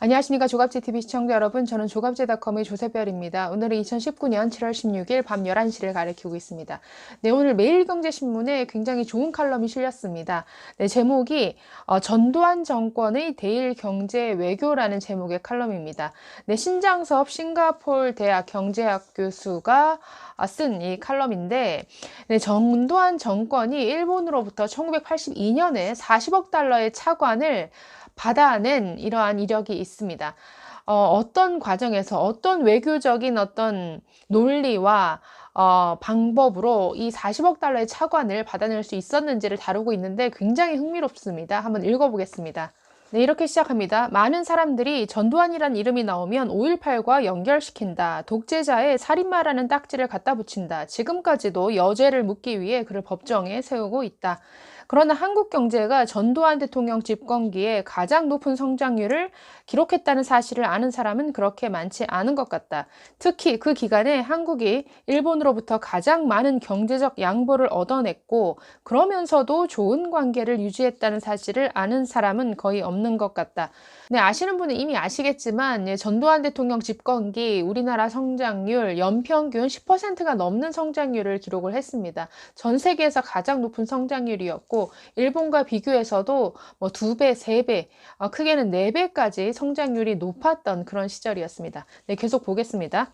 안녕하십니까. 조갑제TV 시청자 여러분, 저는 조갑제닷컴의 조세별입니다. 오늘은 2019년 7월 16일 밤 11시를 가리키고 있습니다. 네, 오늘 매일경제신문에 굉장히 좋은 칼럼이 실렸습니다. 네, 제목이 전두환 정권의 대일 경제 외교라는 제목의 칼럼입니다. 네, 신장섭 싱가폴 대학 경제학 교수가 쓴 이 칼럼인데, 네, 전두환 정권이 일본으로부터 1982년에 40억 달러의 차관을 받아낸 이러한 이력이 있습니다. 어떤 과정에서 어떤 외교적인 어떤 논리와 방법으로 이 40억 달러의 차관을 받아낼 수 있었는지를 다루고 있는데 굉장히 흥미롭습니다. 한번 읽어보겠습니다. 네, 이렇게 시작합니다. 많은 사람들이 전두환이란 이름이 나오면 5.18과 연결시킨다. 독재자의 살인마라는 딱지를 갖다 붙인다. 지금까지도 여죄를 묻기 위해 그를 법정에 세우고 있다. 그러나 한국 경제가 전두환 대통령 집권기에 가장 높은 성장률을 기록했다는 사실을 아는 사람은 그렇게 많지 않은 것 같다. 특히 그 기간에 한국이 일본으로부터 가장 많은 경제적 양보를 얻어냈고 그러면서도 좋은 관계를 유지했다는 사실을 아는 사람은 거의 없는 것 같다. 네, 아시는 분은 이미 아시겠지만 전두환 대통령 집권기 우리나라 성장률 연평균 10%가 넘는 성장률을 기록을 했습니다. 전 세계에서 가장 높은 성장률이었고 일본과 비교해서도 뭐 2배, 3배, 크게는 4배까지 성장률이 높았던 그런 시절이었습니다. 네, 계속 보겠습니다.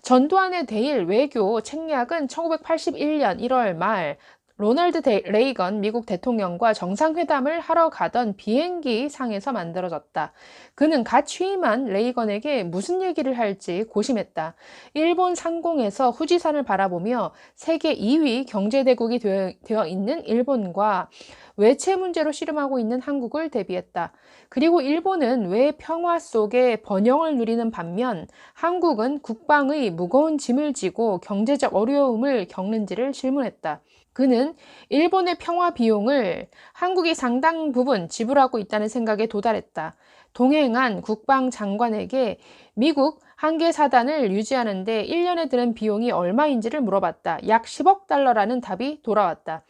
전두환의 대일 외교 책략은 1981년 1월 말 로널드 레이건 미국 대통령과 정상회담을 하러 가던 비행기 상에서 만들어졌다. 그는 갓 취임한 레이건에게 무슨 얘기를 할지 고심했다. 일본 상공에서 후지산을 바라보며 세계 2위 경제대국이 되어 있는 일본과 외채 문제로 씨름하고 있는 한국을 대비했다. 그리고 일본은 왜 평화 속에 번영을 누리는 반면 한국은 국방의 무거운 짐을 지고 경제적 어려움을 겪는지를 질문했다. 그는 일본의 평화 비용을 한국이 상당 부분 지불하고 있다는 생각에 도달했다. 동행한 국방장관에게 미국 한계 사단을 유지하는데 1년에 드는 비용이 얼마인지를 물어봤다. 약 10억 달러라는 답이 돌아왔다.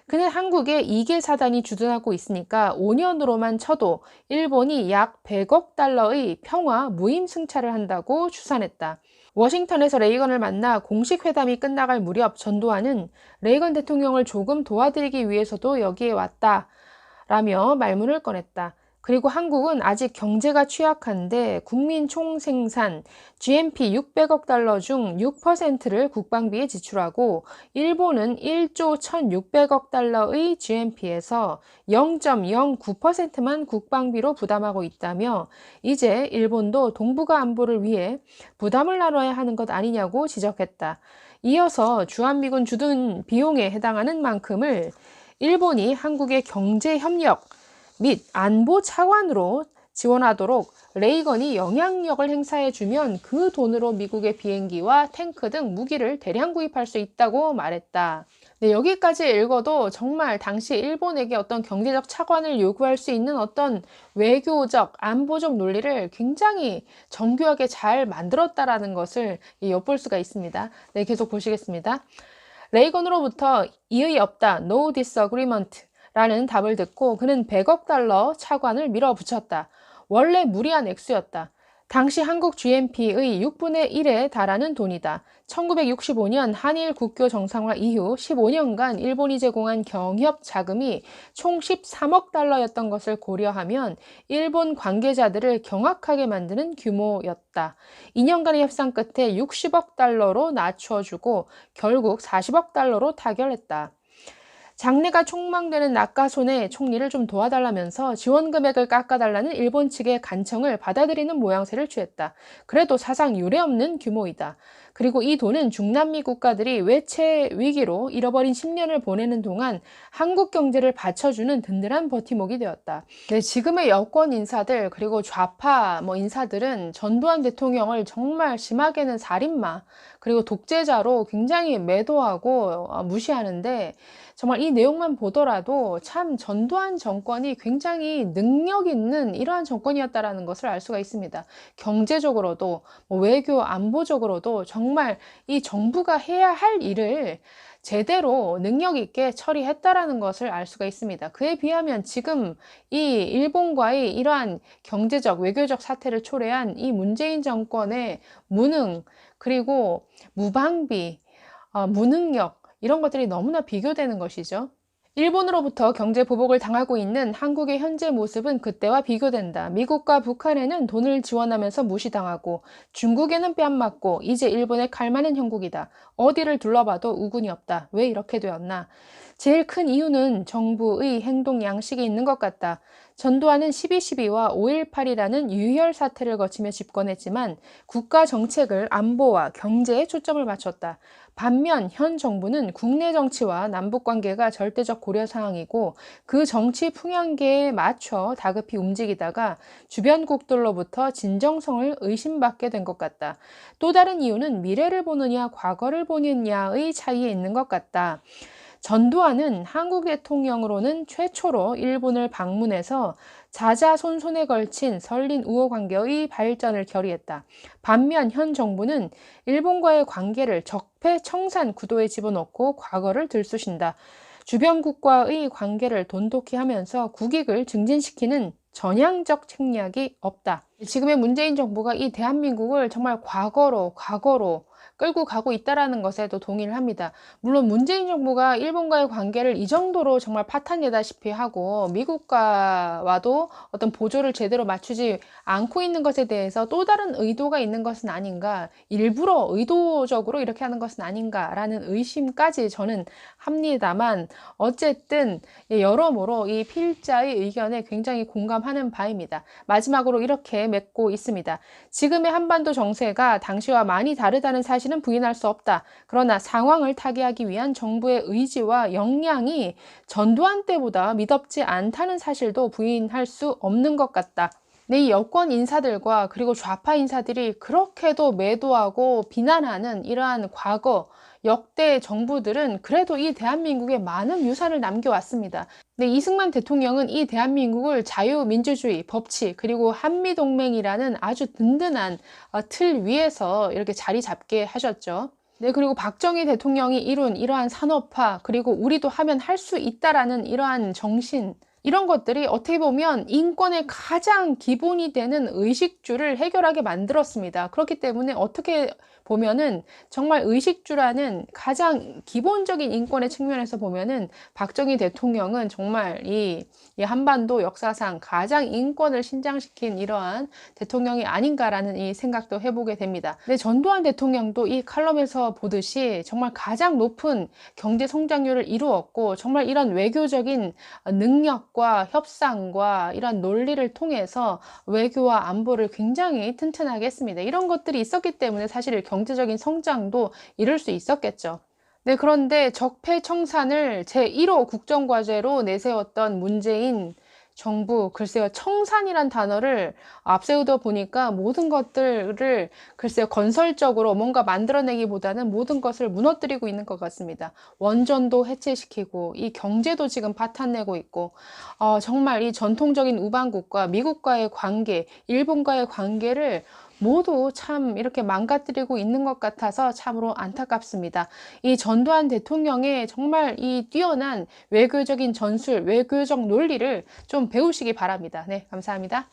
그는 한국에 2개 사단이 주둔하고 있으니까 5년으로만 쳐도 일본이 약 100억 달러의 평화 무임 승차를 한다고 추산했다. 워싱턴에서 레이건을 만나 공식 회담이 끝나갈 무렵 전두환은 레이건 대통령을 조금 도와드리기 위해서도 여기에 왔다 라며 말문을 꺼냈다. 그리고 한국은 아직 경제가 취약한데 국민 총생산 GNP 600억 달러 중 6%를 국방비에 지출하고 일본은 1조 1,600억 달러의 GNP에서 0.09%만 국방비로 부담하고 있다며 이제 일본도 동북아 안보를 위해 부담을 나눠야 하는 것 아니냐고 지적했다. 이어서 주한미군 주둔 비용에 해당하는 만큼을 일본이 한국의 경제 협력 및 안보 차관으로 지원하도록 레이건이 영향력을 행사해주면 그 돈으로 미국의 비행기와 탱크 등 무기를 대량 구입할 수 있다고 말했다. 네, 여기까지 읽어도 정말 당시 일본에게 어떤 경제적 차관을 요구할 수 있는 어떤 외교적, 안보적 논리를 굉장히 정교하게 잘 만들었다라는 것을 엿볼 수가 있습니다. 네, 계속 보시겠습니다. 레이건으로부터 이의 없다, no disagreement 라는 답을 듣고 그는 100억 달러 차관을 밀어붙였다. 원래 무리한 액수였다. 당시 한국 GNP의 6분의 1에 달하는 돈이다. 1965년 한일 국교 정상화 이후 15년간 일본이 제공한 경협 자금이 총 13억 달러였던 것을 고려하면 일본 관계자들을 경악하게 만드는 규모였다. 2년간의 협상 끝에 60억 달러로 낮춰주고 결국 40억 달러로 타결했다. 장래가 촉망되는 낙가손의 총리를 좀 도와달라면서 지원 금액을 깎아달라는 일본 측의 간청을 받아들이는 모양새를 취했다. 그래도 사상 유례없는 규모이다. 그리고 이 돈은 중남미 국가들이 외채 위기로 잃어버린 10년을 보내는 동안 한국 경제를 받쳐주는 든든한 버팀목이 되었다. 네, 지금의 여권 인사들 그리고 좌파 인사들은 전두환 대통령을 정말 심하게는 살인마 그리고 독재자로 굉장히 매도하고 무시하는데 정말 이 내용만 보더라도 참 전두환 정권이 굉장히 능력 있는 이러한 정권이었다라는 것을 알 수가 있습니다. 경제적으로도 외교 안보적으로도 정말 정말 이 정부가 해야 할 일을 제대로 능력 있게 처리했다라는 것을 알 수가 있습니다. 그에 비하면 지금 이 일본과의 이러한 경제적, 외교적 사태를 초래한 이 문재인 정권의 무능, 그리고 무방비, 무능력, 이런 것들이 너무나 비교되는 것이죠. 일본으로부터 경제 보복을 당하고 있는 한국의 현재 모습은 그때와 비교된다. 미국과 북한에는 돈을 지원하면서 무시당하고 중국에는 뺨 맞고 이제 일본의 칼 많은 형국이다. 어디를 둘러봐도 우군이 없다. 왜 이렇게 되었나? 제일 큰 이유는 정부의 행동 양식이 있는 것 같다. 전두환은 12.12와 5.18이라는 유혈 사태를 거치며 집권했지만 국가 정책을 안보와 경제에 초점을 맞췄다. 반면 현 정부는 국내 정치와 남북 관계가 절대적 고려 사항이고 그 정치 풍향계에 맞춰 다급히 움직이다가 주변국들로부터 진정성을 의심받게 된 것 같다. 또 다른 이유는 미래를 보느냐 과거를 보느냐의 차이에 있는 것 같다. 전두환은 한국 대통령으로는 최초로 일본을 방문해서 자자손손에 걸친 설린 우호 관계의 발전을 결의했다. 반면 현 정부는 일본과의 관계를 적폐청산 구도에 집어넣고 과거를 들쑤신다. 주변국과의 관계를 돈독히 하면서 국익을 증진시키는 전향적 책략이 없다. 지금의 문재인 정부가 이 대한민국을 정말 과거로 끌고 가고 있다는 것에도 동의를 합니다. 물론 문재인 정부가 일본과의 관계를 이 정도로 정말 파탄내다시피 하고 미국과도 어떤 보조를 제대로 맞추지 않고 있는 것에 대해서 또 다른 의도가 있는 것은 아닌가, 일부러 의도적으로 이렇게 하는 것은 아닌가라는 의심까지 저는 합니다만, 어쨌든 여러모로 이 필자의 의견에 굉장히 공감하는 바입니다. 마지막으로 이렇게 맺고 있습니다. 지금의 한반도 정세가 당시와 많이 다르다는 사실은 부인할 수 없다. 그러나 상황을 타개하기 위한 정부의 의지와 역량이 전두환 때보다 미덥지 않다는 사실도 부인할 수 없는 것 같다. 네, 이 여권 인사들과 그리고 좌파 인사들이 그렇게도 매도하고 비난하는 이러한 과거 역대 정부들은 그래도 이 대한민국에 많은 유산을 남겨왔습니다. 네, 이승만 대통령은 이 대한민국을 자유민주주의, 법치, 그리고 한미동맹이라는 아주 든든한 틀 위에서 이렇게 자리 잡게 하셨죠. 네, 그리고 박정희 대통령이 이룬 이러한 산업화, 그리고 우리도 하면 할 수 있다라는 이러한 정신, 이런 것들이 어떻게 보면 인권의 가장 기본이 되는 의식주를 해결하게 만들었습니다. 그렇기 때문에 어떻게 보면은 정말 의식주라는 가장 기본적인 인권의 측면에서 보면은 박정희 대통령은 정말 이 한반도 역사상 가장 인권을 신장시킨 이러한 대통령이 아닌가라는 이 생각도 해보게 됩니다. 네, 전두환 대통령도 이 칼럼에서 보듯이 정말 가장 높은 경제 성장률을 이루었고 정말 이런 외교적인 능력과 협상과 이런 논리를 통해서 외교와 안보를 굉장히 튼튼하게 했습니다. 이런 것들이 있었기 때문에 사실 경제적인 성장도 이룰 수 있었겠죠. 네, 그런데 적폐청산을 제1호 국정과제로 내세웠던 문재인 정부, 글쎄요, 청산이란 단어를 앞세우다 보니까 모든 것들을 글쎄요, 건설적으로 뭔가 만들어내기보다는 모든 것을 무너뜨리고 있는 것 같습니다. 원전도 해체시키고, 이 경제도 지금 파탄내고 있고, 정말 이 전통적인 우방국과 미국과의 관계, 일본과의 관계를 모두 참 이렇게 망가뜨리고 있는 것 같아서 참으로 안타깝습니다. 이 전두환 대통령의 정말 이 뛰어난 외교적인 전술, 외교적 논리를 좀 배우시기 바랍니다. 네, 감사합니다.